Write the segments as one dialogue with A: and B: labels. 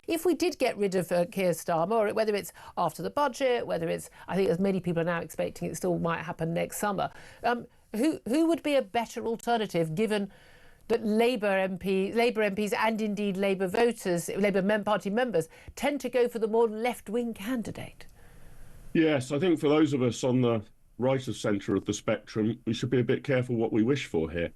A: if we did get rid of Keir Starmer, or whether it's after the budget, whether it's, I think as many people are now expecting it still might happen next summer, who would be a better alternative given that Labour MPs and indeed Labour voters, Labour Party members, tend to go for the more left-wing candidate?
B: Yes, I think for those of us on the right of centre of the spectrum, we should be a bit careful what we wish for here.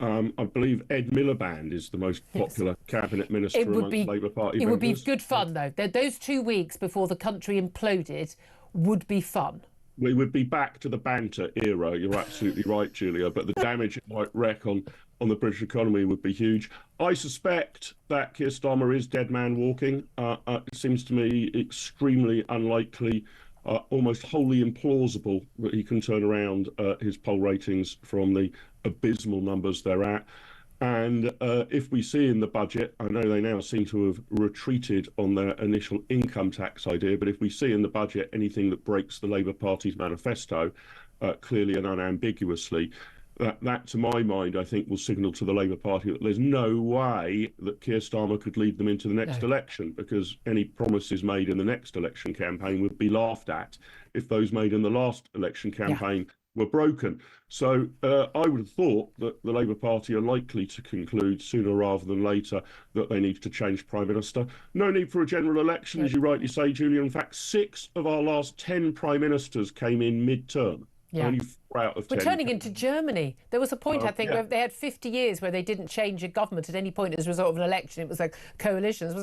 B: I believe Ed Miliband is the most popular cabinet minister amongst Labour Party members.
A: It would be good fun, though. Those 2 weeks before the country imploded would be fun.
B: We would be back to the banter era. You're absolutely right, Julia. But the damage it might wreak on the British economy would be huge. I suspect that Keir Starmer is dead man walking. It seems to me extremely unlikely, almost wholly implausible that he can turn around his poll ratings from the abysmal numbers they're at. And if we see in the budget, I know they now seem to have retreated on their initial income tax idea, but if we see in the budget anything that breaks the Labour Party's manifesto, clearly and unambiguously, that to my mind, I think will signal to the Labour Party that there's no way that Keir Starmer could lead them into the next election, because any promises made in the next election campaign would be laughed at if those made in the last election campaign were broken. So I would have thought that the Labour Party are likely to conclude sooner rather than later that they need to change Prime Minister. No need for a general election, as you rightly say, Julia. In fact, 6 of our last 10 Prime Ministers came in mid-term. Only 4 out of 10.
A: We're turning into Germany. There was a point, I think, where they had 50 years where they didn't change a government at any point as a result of an election. It was like coalitions, wasn't it?